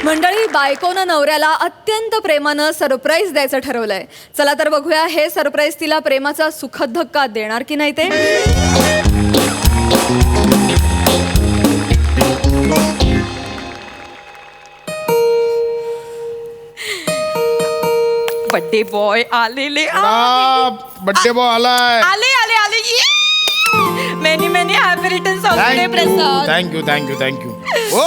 मंडळी, बायकोनं नवऱ्याला अत्यंत प्रेमानं सरप्राईज द्यायचं ठरवलंय. चला तर बघूया हे सरप्राईज तिला प्रेमाचा सुखद धक्का देणार की नाही ते. बर्थडे बॉय आलेले बर्थडे बॉय आलाय. आले आले आले many many happy returns of the day Prasad. Thank you. ओ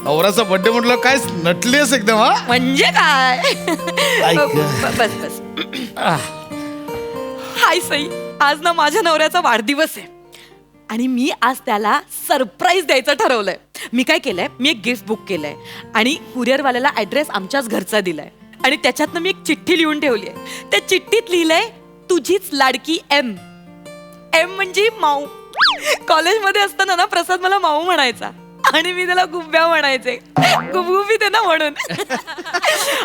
नवराचा बर्थडे म्हटलं काय नटलीस एकदम. हा म्हणजे काय. बस बस. हाय सई, आज ना माझ्या नवऱ्याचा वाढदिवस आहे आणि मी आज त्याला सरप्राईज द्यायचं ठरवलंय. मी काय केलंय, मी एक गिफ्ट बुक केलंय आणि कुरिअरवाल्याला ऍड्रेस आमच्याच घरचा दिलाय आणि त्याच्यातनं मी एक चिठ्ठी लिहून ठेवली आहे. त्या चिठ्ठीत लिहिलंय तुझीच लाडकी एम. एम म्हणजे माऊ. कॉलेजमध्ये असताना ना प्रसाद मला माऊ म्हणायचा आणि मी त्याला गुब्ब्या म्हणायचे. गुबगुबीत आहे ना म्हणून.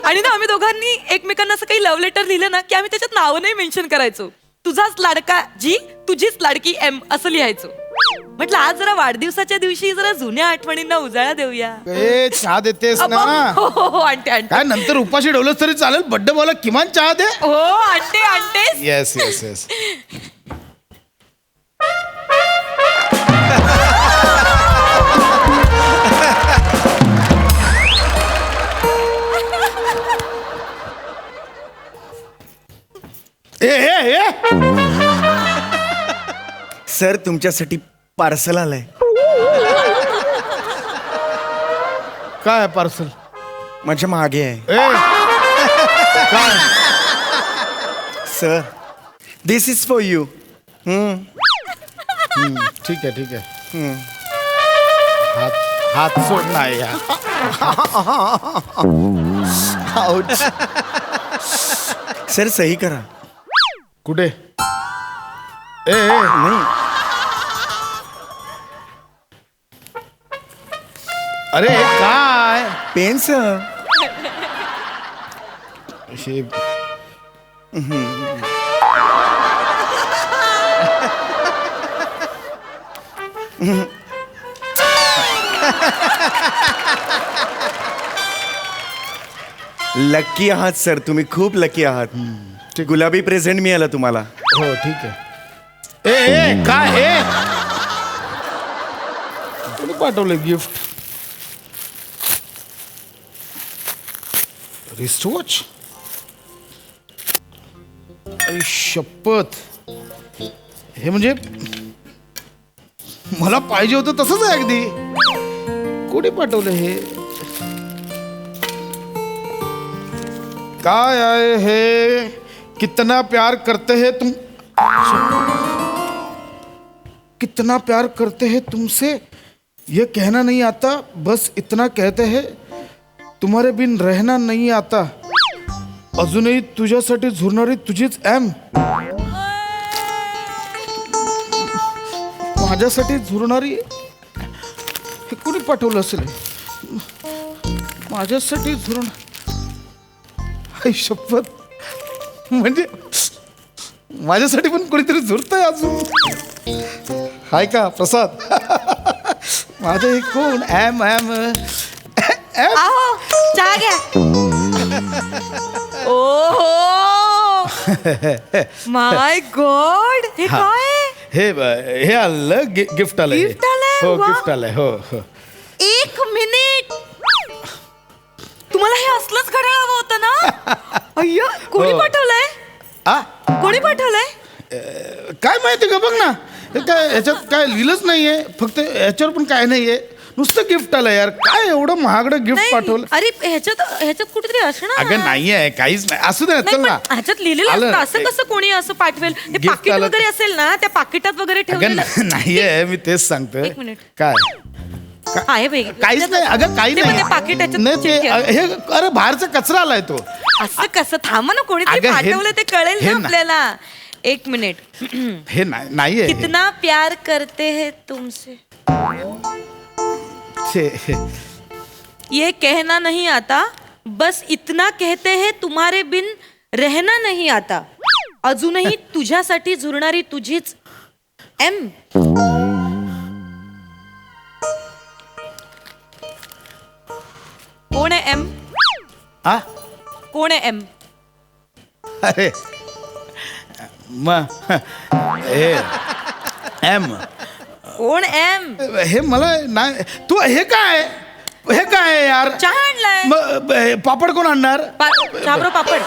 आणि ना आम्ही दोघांनी एकमेकांना असं काही लव्ह लेटर लिहिलं ना की आम्ही त्याच्यात नाव नाही मेन्शन करायचो. तुझाच लाडका जी, तुझीच लाडकी एम असं लिहायचो. म्हटलं आज जरा वाढदिवसाच्या दिवशी जरा जुन्या आठवणींना उजाळा देऊया. ए चहा देतेस ना. हो हो हो आणते आणते. काय नंतर उपाशी ठेवलंस तरी चालेल, बर्थडे बॉयला किमान चहा दे. हो आणते आणते. Yes yes yes. सर तुमच्यासाठी पार्सल आलंय. काय पार्सल. माझ्या मागे आहे. काय sir this is for you. ठीक आहे. हात सोड नाही. सर सही करा. कुठे. नाही अरे काय पेन सर. हे लकी आहात सर, तुम्ही खूप लकी आहात. गुलाबी प्रेझेंट मिळालं तुम्हाला. हो ठीक आहे. काय कोणी पाठवलं गिफ्ट. रिस्टवॉच. शपथ. हे म्हणजे मला पाहिजे होतं तसंच आहे अगदी. कोणी पाठवलं हे. काय आहे हे. कितना प्यार करते हैं तुम. कितना प्यार करते हैं तुमसे ये कहना नहीं आता, बस इतना कहते हैं तुम्हारे बिन रहना नहीं आता. अजूनही तुझ्यासाठी झुरणारी तुझीच एम. माझ्यासाठी झुरणारी. हे कोणी पाठवलं असेल. माझ्यासाठी झुरणार. शपथ. म्हणजे माझ्यासाठी पण कोणीतरी झुरतंय अजून. हाय का प्रसाद. माझं हे कोण. एम एम आओ चहा घ्या. ओहो माय गॉड. हे काय. हे आलं गिफ्ट आलंय. गिफ्ट आलंय. हो वा. गिफ्ट आलंय. हो हो. एक मिनिट. तुम्हाला हे असलंच घड्याळ हवं होतं ना. अय्या कोणी हो. पाठवलंय. आ कोणी पाठवलंय. काय माहिती का बघ ना. हे काय ह्याच्यात काय लिहिलंच नाहीये. फक्त ह्याच्यावर पण काय नाहीये. नुसतं गिफ्ट आलं यार. काय एवढं महागडं गिफ्ट पाठवलं. अरे ह्याच्यात कुठेतरी असणार. अगं नाहीये काहीच नाही. असू दे चल ना. ह्याच्यात लिहिलेलं आलं. असतं. असं कसं कोणी असं पाठवेल. ते Gift पाकिट आलं. वगैरे असेल ना, त्या पाकिटात वगैरे अगं ठेवलेलं. नाहीये. मी तेच सांगतोय. एक मिनिट. काय आहे बाई. काहीच नाही. अगं काही ते पण नाही. ते पाकिट ह्याच्यात नाही ते चिठ्ठी आहे. हे अरे बाहेरचा कचरा आलाय तो. असं कसं. थांबा ना, कोणीतरी अगं, हे- पाठवलं ते कळेल हे ना ना. आपल्याला. एक मिनिट. हे नाहीये. कितना प्यार करते हैं तुमसे ये कहना नहीं आता, बस इतना कहते हैं तुम्हारे बिन रहना नहीं आता. अजूनही तुझ्यासाठी झुरणारी तुझीच एम. कोण आहे एम? हा कोण आहे एम? अरे म हे एम कोण एम? हे मला नाही तू हे काय यार चहा आणलाय. मग पापड कोण आणणार शाबरो पापड.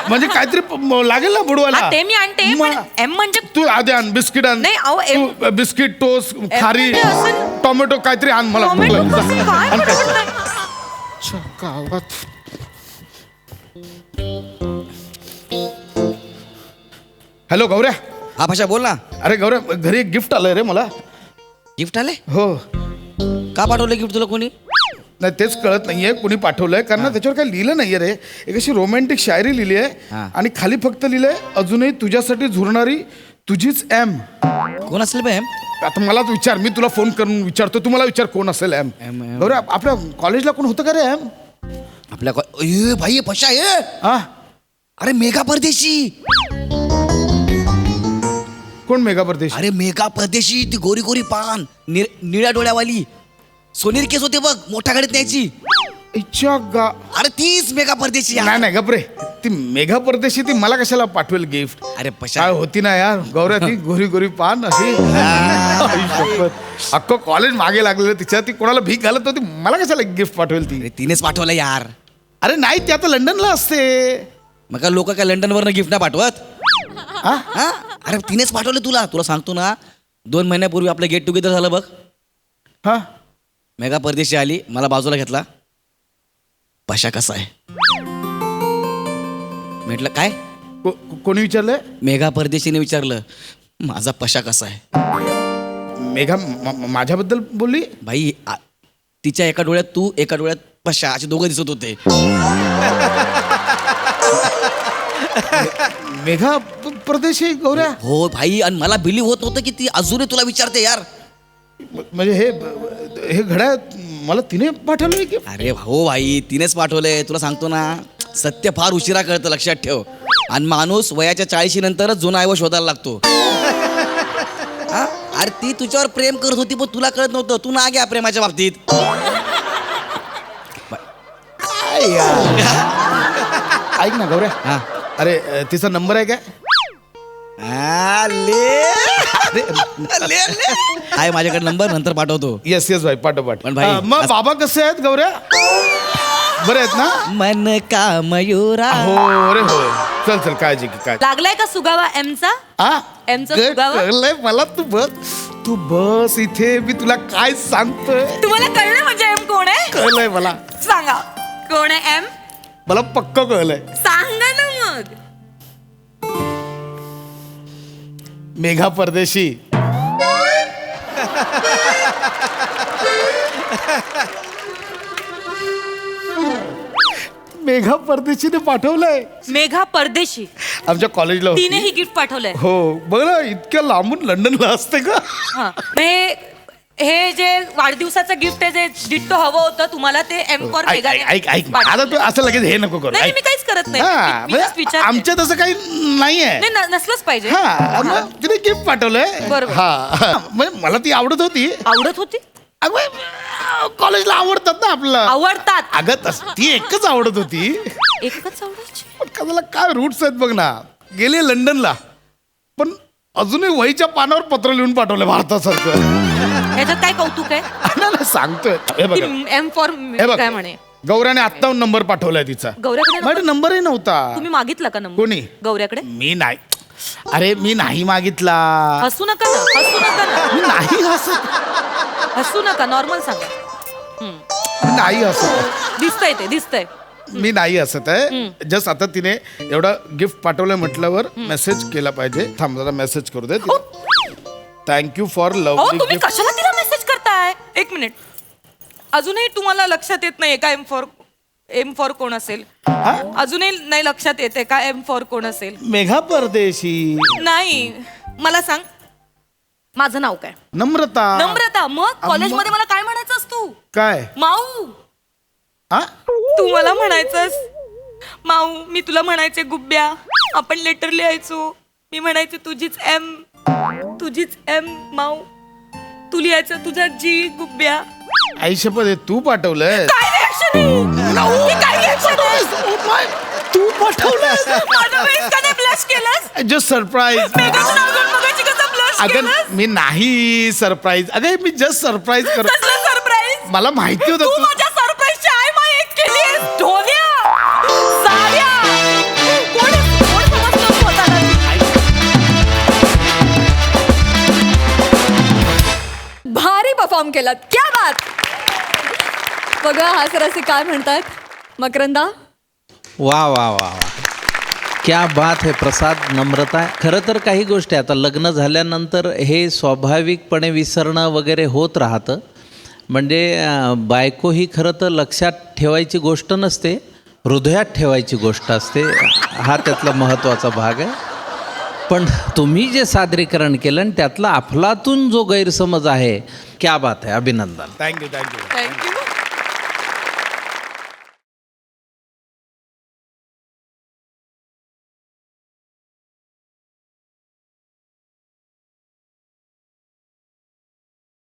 म्हणजे काहीतरी लागेल ना बुडवायला हा, ते मी आणते पण एम म्हणजे तू आधी आण बिस्किट आण नाही, अहो, तू बिस्किट टोस्ट खारी म्हणजे असं- टोमॅटो काहीतरी आण मला भूक टोमॅटो लागली. कसं काय आण काहीतरी. बनवताय? अच्छा, गावात हॅलो गौऱ्या. हा भाषा बोल ना. अरे गौऱ्या घरी एक गिफ्ट आलंय रे मला. गिफ्ट आले? हो का पाठवलं गिफ्ट तुला कोणी? नाही तेच कळत नाहीये कोणी पाठवलंय कारण ना त्याच्यावर काही लिहिलं नाहीये रे. एक अशी रोमॅन्टिक शायरी लिहिली आहे हा. आणि खाली फक्त लिहिलंय अजूनही तुझ्यासाठी झुरणारी तुझीच एम. कोण असेल बॅम? आता मलाच विचार मी तुला फोन करून विचारतो तुम्हाला विचार कोण असेल एम. M, M. गौऱ्या आपल्या कॉलेजला कोण होतं का रे एम? आपल्या ए भाई पशा ये. हा अरे मेघा परदेशी. कोण मेगा परदेश? अरे मेघा परदेशी ती गोरी गोरी पान निळ्या डोळ्यावाली सोनेरी केस होते बघ मोठ्या गाडीत न्यायची. इच्छा गा अरे तीच मेघा परदेशी यार. नाही गपरे ती मेघा परदेशी ती मला कशाला पाठवेल गिफ्ट? अरे पशा काय होती ना यार गौऱ्या ती गोरी गोरी पान अशी आई शपथ. अख्खं कॉलेज मागे लागलेलं तिच्या ती कोणाला भीक घालत होती मला कशाला गिफ्ट पाठवेल ती? अरे तिनेच पाठवलं यार. अरे नाही ती आता लंडनला असते. मग काय लोक काय लंडन वरनं गिफ्ट नाही पाठवत? हा? हा अरे तिनेच पाठवलं तुला सांगतो ना. 2 महिन्यापूर्वी आपलं गेट टुगेदर झालं बघ. हा मेघा परदेशी आली मला बाजूला घेतला. पशा कसा आहे म्हटलं काय? कोणी विचारलंय? मेघा परदेशीने विचारलं माझा पशा कसा आहे. मेघा माझ्याबद्दल बोलली? भाई तिच्या एका डोळ्यात तू एका डोळ्यात पशा असे दोघं दिसत होते. मेघा परदेशी गौऱ्या? हो भाई आणि मला बिलीव होत नव्हतं की ती अजूनही तुला विचारते यार. म्हणजे हे घड्याळ मला तिने पाठवलंय की? अरे हो भाई तिनेच पाठवलंय. तुला सांगतो ना सत्य फार उशिरा कळतं लक्षात ठेव. आणि माणूस वयाच्या 40 नंतरच जुना आयव शोधायला लागतो. हा? अरे ती तुझ्यावर प्रेम करत होती पण तुला कळत नव्हतं. तू ना घ्या प्रेमाच्या बाबतीत. ऐक ना गौऱ्या हा. अरे तिचा नंबर आहे काय? आहे माझ्याकडे नंबर नंतर पाठवतो. येस भाई पाठव. पण भाई, मग बाबा कसे आहेत गौऱ्या? बरे आहेत ना? मन का मयुरा. हो रे हो. चल काळजी घे काय. लागलाय का सुगावा एमचा? हा? एमचा सुगावा? कळलंय मला. तू बस इथे मी तुला काय सांगतोय. तुम्हाला कळलं म्हणजे एम कोण आहे? कळलंय मला. सांगा कोण आहे एम? मला पक्क कळलंय. सांगा ना मग. मेघा परदेशी. मेघा परदेशीने पाठवलंय मेघा परदेशी आमच्या कॉलेजला होती. तिने ही गिफ्ट पाठवलंय. हो बघ ना इतक्या लांबून लंडनला असते का? हा. हे जे वाढदिवसाचं गिफ्ट आहे जे डिट्टो हवं होतं तुम्हाला ते एम फॉर ऐक मेघा ऐक ऐक आता तू असं लगेच हे नको करू. नाही ऐक. मी काहीच करत नाही. हा, मी just म्हणजे विचारते. आमच्या तसं काही नाहीये. नाही नसलंच पाहिजे. हा मग तिने गिफ्ट पाठवलंय. बरोबर. हा म्हणजे मला ती आवडत होती. आवडत होती? कॉलेजला आवडतात ना आपलं. आवडतात. अगं ती एकच आवडत होती. एकच आवडायची. पण कदाला काय रूट्स आहेत बघ ना. गेले लंडनला पण अजूनही वहीच्या पानावर पत्र लिहून पाठवलं भारतासारखं. ह्याच्यात काय कौतुक आहे? नाही, सांगतोय हे बघ एम फॉर हे बघ काय म्हणे? गौऱ्याने आत्ता नंबर पाठवलाय तिचा. गौऱ्याकडे माझ्या नंबरही नव्हता. तुम्ही मागितला का नंबर? कोणी? गौऱ्याकडे. मी नाही. अरे मी नाही मागितला. हसू नका ना. हसू नका ना. मी नाही हसत. हसू नका. नॉर्मल सांगा. मी नाही हसत. दिसतंय ते दिसतंय. मी नाही हसत आहे. जस्ट आता तिने एवढा गिफ्ट पाठवलंय म्हटल्यावर मेसेज केला पाहिजे. थांब जरा मेसेज करू दे. थँक्यू फॉर हो लव्ह तुम्ही कशाला तिला मेसेज करताय? एक मिनिट. अजूनही तुम्हाला लक्षात येत नाहीये का एम फॉर कोण असेल? अजूनही नाही लक्षात येते का एम फॉर कोण असेल? मेघा परदेशी. नाही मला सांग माझं नाव काय? नम्रता. नम्रता. मग कॉलेजमध्ये मला काय म्हणायचंस तू? काय? माऊ. हा तू मला म्हणायचंस माऊ. मी तुला म्हणायचे गुब्ब्या. आपण लेटर लिहायचो. मी म्हणायचे तुझीच एम. तुझीच एम माऊ. तू लिहायचं तुझा जी गुब्ब्या. आई शपथ हे तू पाठवलंय. काय रे रिएक्शन आहे? ही काय reaction आहे? तू पाठवलं माझ्या वेळेस का नाही blush केलंस? जस्ट सरप्राईज मेघाचं नाव घेऊन मगाशी कसं blush अगं केलंस? मी नाही सरप्राईज अरे मी जस्ट सरप्राईज कर कसलं surprise? मला माहिती होतं तू तू माझ्या सरप्राईजची आय माय एक केलीस. ढोल्या, साड्या. कोण समजलं स्वतःला? भारी परफॉर्म केलात, क्या बात. बघा हास्यरसिक काय म्हणतात. मकरंदा, वा वा वा वा, क्या बात है प्रसाद, नम्रता. खरं तर काही गोष्टी आता लग्न झाल्यानंतर हे स्वाभाविकपणे विसरणं वगैरे होत राहतं. म्हणजे बायको ही खरं तर लक्षात ठेवायची गोष्ट नसते, हृदयात ठेवायची गोष्ट असते. हा त्यातला महत्त्वाचा भाग आहे. पण तुम्ही जे सादरीकरण केलं आणि त्यातला अफलातून जो गैरसमज आहे, क्या बात आहे, अभिनंदन. Thank you thank you thank you.